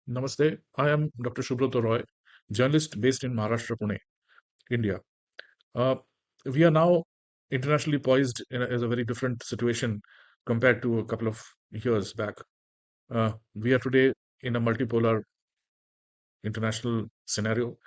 Namaste. I am Dr. Shubhrata Roy, journalist based in Maharashtra, Pune, India. Uh, we are now internationally poised as a very different situation compared to a couple of years back. We are today in a multipolar international scenario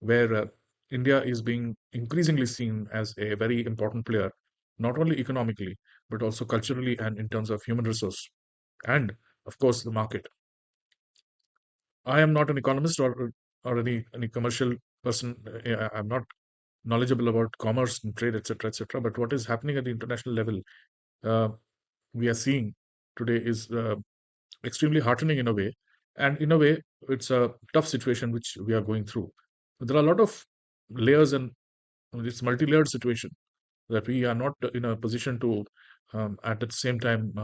where India is being increasingly seen as a very important player, not only economically, but also culturally and in terms of human resource and, of course, the market. I am not an economist or any commercial person. I'm not knowledgeable about commerce and trade, etc., etc. But what is happening at the international level, uh, we are seeing today is extremely heartening in a way, and in a way, it's a tough situation which we are going through. There are a lot of layers, and it's multi-layered situation that we are not in a position to, at the same time,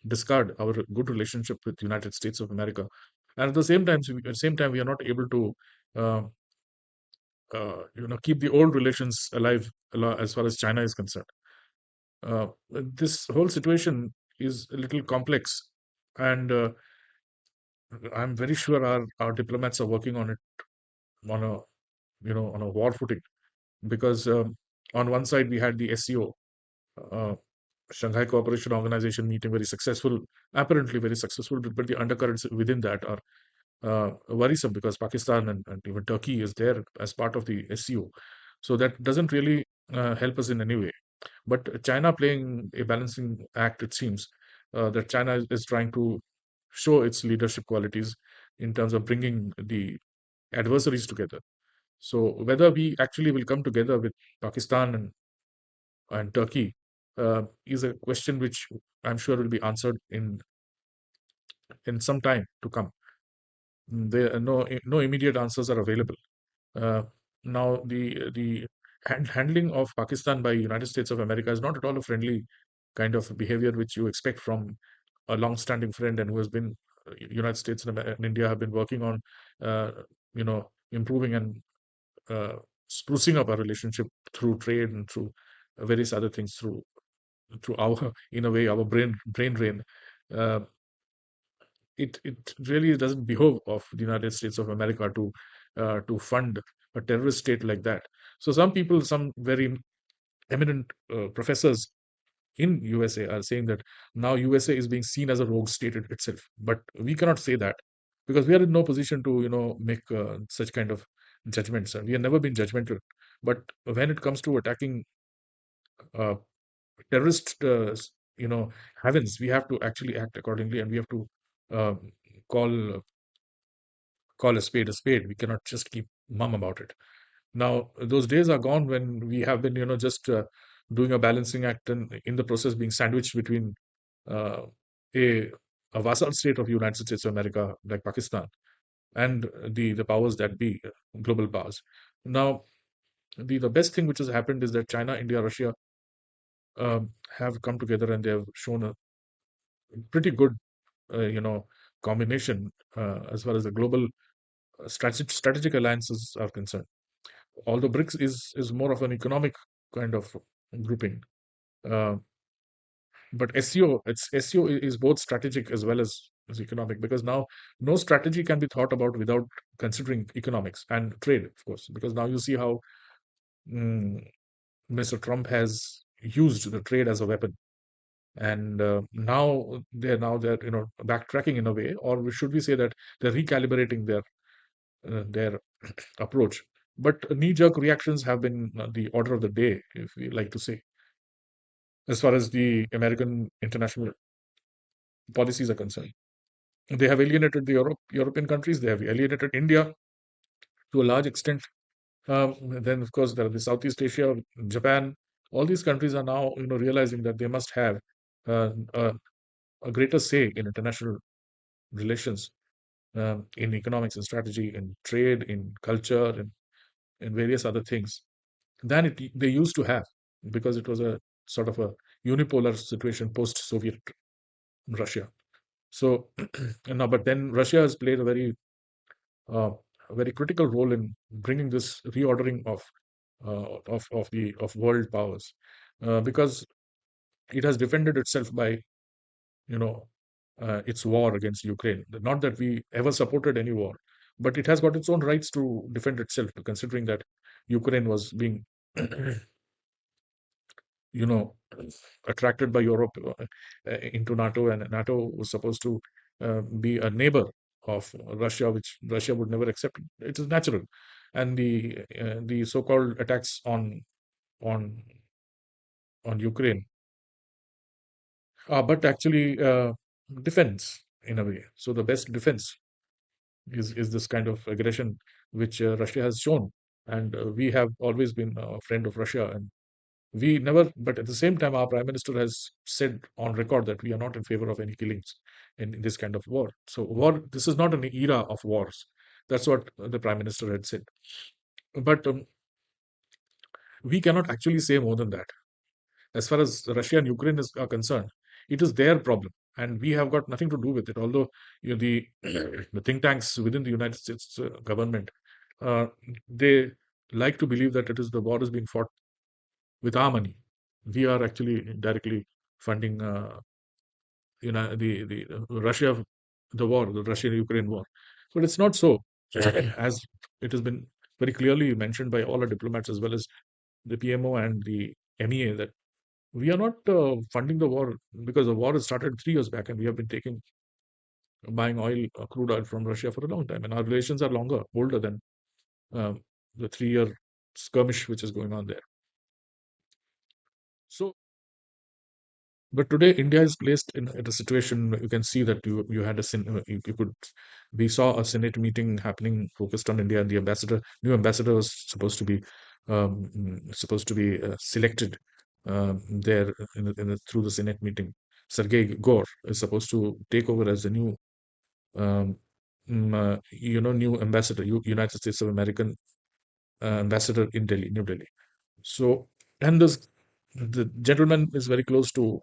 discard our good relationship with the United States of America, and at the same time, we are not able to, uh, keep the old relations alive as far as China is concerned. This whole situation is a little complex, and I'm very sure our diplomats are working on it on a on a war footing because on one side we had the SCO, uh, Shanghai Cooperation Organization meeting, very successful, apparently very successful, but the undercurrents within that are worrisome because Pakistan and even Turkey is there as part of the SCO. So that doesn't really help us in any way. But China playing a balancing act, it seems that China is trying to show its leadership qualities in terms of bringing the adversaries together. So whether we actually will come together with Pakistan and Turkey is a question which I'm sure will be answered in some time to come. There are no immediate answers are available. Uh, Now the handling of Pakistan by United States of America is not at all a friendly kind of behavior which you expect from a long-standing friend and who has been United States and India have been working on improving and uh, sprucing up our relationship through trade and through various other things through our in a way our brain drain. Uh, it really doesn't behove of the United States of America to fund a terrorist state like that. So some people, some very eminent professors in USA are saying that now USA is being seen as a rogue state itself. But we cannot say that because we are in no position to make such kind of judgments. And we have never been judgmental. But when it comes to attacking uh, terrorist, heavens, we have to actually act accordingly, and we have to uh, call call a spade a spade. We cannot just keep mum about it. Now, those days are gone when we have been, just doing a balancing act and in the process being sandwiched between uh, a, a vassal state of United States of America like Pakistan and the powers that be, global powers. Now, the best thing which has happened is that China, India, Russia have come together and they have shown a pretty good, combination as far as the global strategic alliances are concerned. Although BRICS is more of an economic kind of grouping, uh, but SEO is both strategic as well as economic because now no strategy can be thought about without considering economics and trade, of course. Because now you see how mm, Mr. Trump has used the trade as a weapon, and now they're backtracking in a way, or should we say that they're recalibrating their approach. But knee-jerk reactions have been the order of the day, if we like to say, as far as the American international policies are concerned. They have alienated the European countries. They have alienated India to a large extent. Then, of course, there are the Southeast Asia, Japan. All these countries are now, realizing that they must have uh, a, a greater say in international relations, in economics and strategy, in trade, in culture, and in various other things than they used to have, because it was a sort of a unipolar situation post-Soviet Russia. So now, but then Russia has played uh, a very critical role in bringing this reordering of world powers, because it has defended itself by you know its war against Ukraine. Not that we ever supported any war, but it has got its own rights to defend itself, considering that Ukraine was being, you know, attracted by Europe into NATO, and NATO was supposed to be a neighbor of Russia, which Russia would never accept. It is natural, and the so-called attacks on on Ukraine, but actually defense in a way. So the best defense is this kind of aggression which Russia has shown, and we have always been a friend of Russia, and we never. But at the same time, our prime minister has said on record that we are not in favor of any killings in this kind of war. So war, this is not an era of wars. That's what the prime minister had said. But we cannot actually say more than that. As far as Russia and Ukraine are concerned, it is their problem, and we have got nothing to do with it. Although the the think tanks within the United States government, uh, they like to believe that it is the war is being fought with our money. We are actually directly funding, the Russia, the war, the Russia-Ukraine war. But it's not so, as it has been very clearly mentioned by all the diplomats as well as the PMO and the MEA, that we are not funding the war, because the war has started 3 years back, and we have been buying oil, crude oil from Russia for a long time, and our relations are older than um, the 3 year skirmish which is going on there. So, but today India is placed in at a situation where you can see that you had a you could we saw a Senate meeting happening focused on India, and the new ambassador was supposed to be selected there through the Senate meeting. Sergei Gore is supposed to take over as the new um, new ambassador, United States of American ambassador in New Delhi. So, and the gentleman is very close to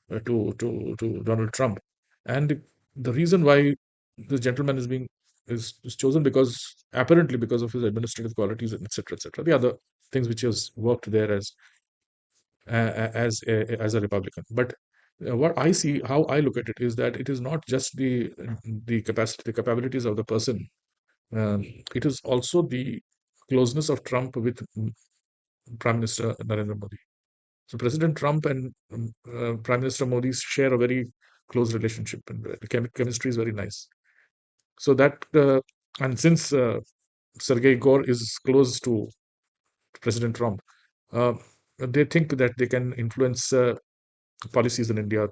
Donald Trump, and the reason why this gentleman is chosen, because apparently because of his administrative qualities, and etc., etc. The other things which he has worked there as a Republican. But what I see, how I look at it, is that it is not just the capacity, the capabilities of the person. It is also the closeness of Trump with Prime Minister Narendra Modi. So President Trump and Prime Minister Modi share a very close relationship, and the chemistry is very nice. So and since Sergei Gore is close to President Trump, uh, they think that they can influence policies in India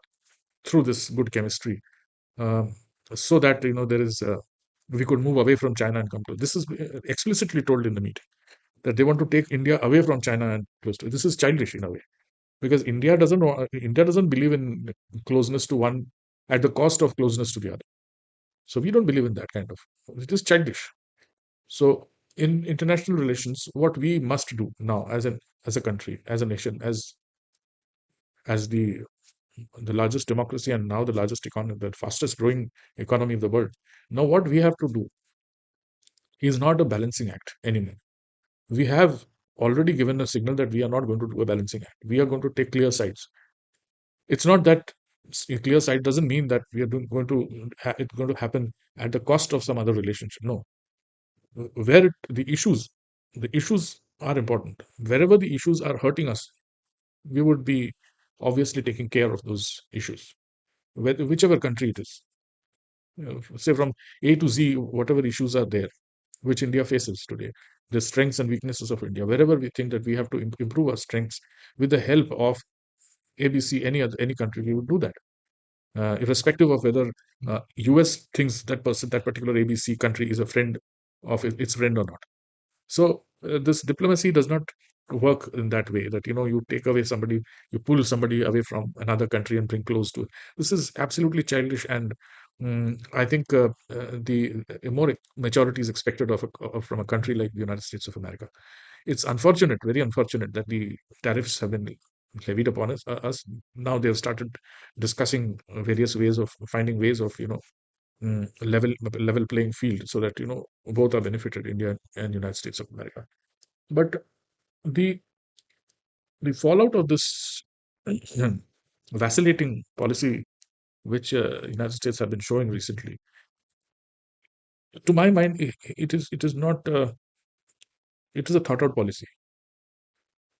through this good chemistry, um, so that there is we could move away from China and come to. This is explicitly told in the meeting, that they want to take India away from China and close to. This is childish in a way, because India doesn't believe in closeness to one at the cost of closeness to the other. So we don't believe in that kind of. It is childish. So in international relations, what we must do now as a country, as a nation, as the largest democracy, and now the largest economy, the fastest growing economy of the world. Now, what we have to do is not a balancing act anymore. We have already given a signal that we are not going to do a balancing act. We are going to take clear sides. It's not that a clear side doesn't mean that we are going to it's going to happen at the cost of some other relationship. No, the issues are important. Wherever the issues are hurting us, we would be obviously taking care of those issues, whichever country it is. Say from A to Z, whatever issues are there, which India faces today, the strengths and weaknesses of India. Wherever we think that we have to improve our strengths with the help of ABC, any country, we would do that, irrespective of whether US thinks that particular ABC country is a friend of its friend or not. So this diplomacy does not work in that way, that you take away somebody, you pull somebody away from another country and bring close to. This is absolutely childish, and I think the more maturity is expected from a country like the United States of America. It's unfortunate, very unfortunate, that the tariffs have been levied upon us. Now they have started discussing various ways of finding ways of level playing field, so that both are benefited, India and United States of America. But the the fallout of this vacillating policy which United States have been showing recently. To my mind, it is not. It is a thought out policy.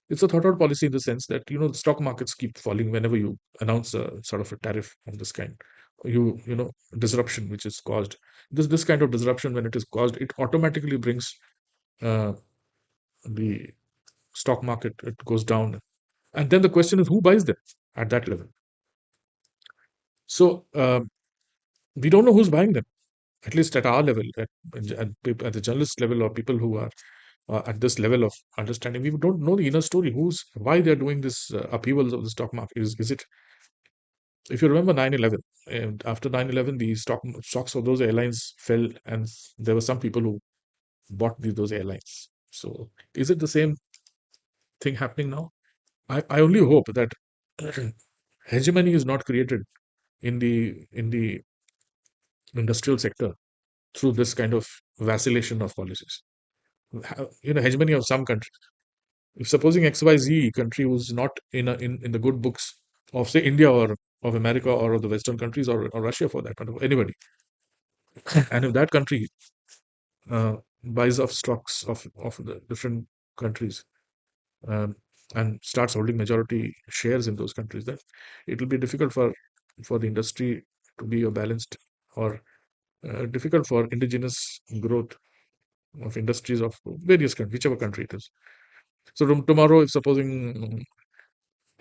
It's a thought out policy in the sense that the stock markets keep falling whenever you announce a sort of a tariff of this kind. You know disruption which is caused. This kind of disruption, when it is caused, it automatically brings uh, the stock market, it goes down, and then the question is who buys them at that level. So we don't know who's buying them, at least at our level, at the journalist level, or people who are at this level of understanding. We don't know the inner story, why they're doing this upheavals of the stock market. Is it, if you remember 9/11, and after 9/11, the stocks of those airlines fell, and there were some people who bought those airlines. So is it the same thing happening now? I only hope that hegemony is not created in the industrial sector through this kind of vacillation of policies. Hegemony of some country. If supposing XYZ country was not in the good books of, say, India, or of America, or of the Western countries, or Russia for that matter, anybody, and if that country buys off stocks of the different countries, um, and starts holding majority shares in those countries, then it will be difficult for the industry to be a balanced, or difficult for indigenous growth of industries of various countries, whichever country it is. So tomorrow, if supposing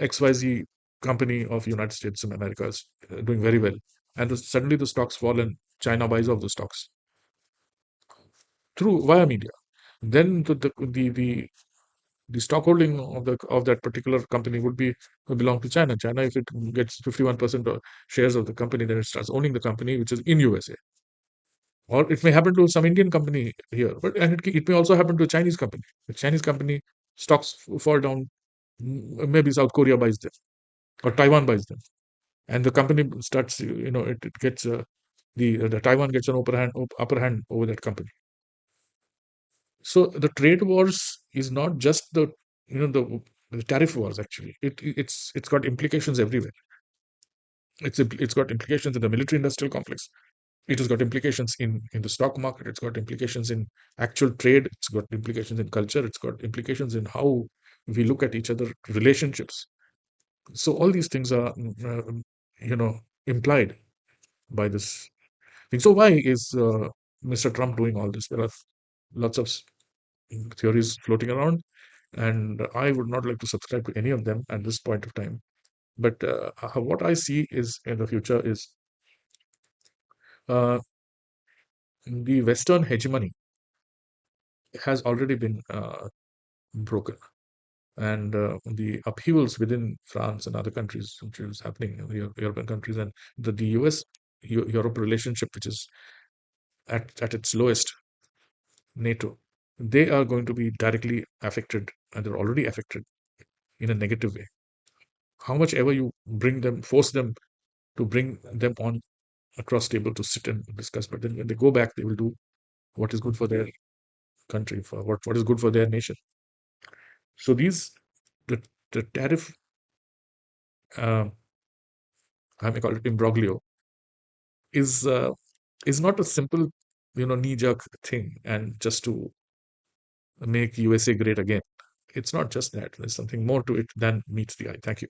XYZ company of United States and America is doing very well, and suddenly the stocks fall and China buys off the stocks through via media, then the stock holding of that particular company would belong to China. China, if it gets 51% of shares of the company, then it starts owning the company which is in USA. Or it may happen to some Indian company here, and it may also happen to a Chinese company. The Chinese company stocks fall down, maybe South Korea buys them, or Taiwan buys them, and the company starts, it gets the Taiwan gets an upper hand over that company. So the trade wars is not just the tariff wars. Actually, it's got implications everywhere. It's got implications in the military industrial complex. It has got implications in the stock market. It's got implications in actual trade. It's got implications in culture. It's got implications in how we look at each other relationships. So all these things are implied by this thing. So why is Mr. Trump doing all this? There are lots of theories floating around, and I would not like to subscribe to any of them at this point of time. But what I see is in the future is uh, the Western hegemony has already been broken, and the upheavals within France and other countries, which is happening in the European countries, and the US Europe relationship, which is at its lowest, NATO, they are going to be directly affected, and they're already affected in a negative way. How much ever you force them to bring them on across table to sit and discuss, but then when they go back, they will do what is good for their country, for what is good for their nation. So the tariff, uh, I may call it imbroglio, is is not a simple knee jerk thing, and just to make USA great again. It's not just that. There's something more to it than meets the eye. Thank you.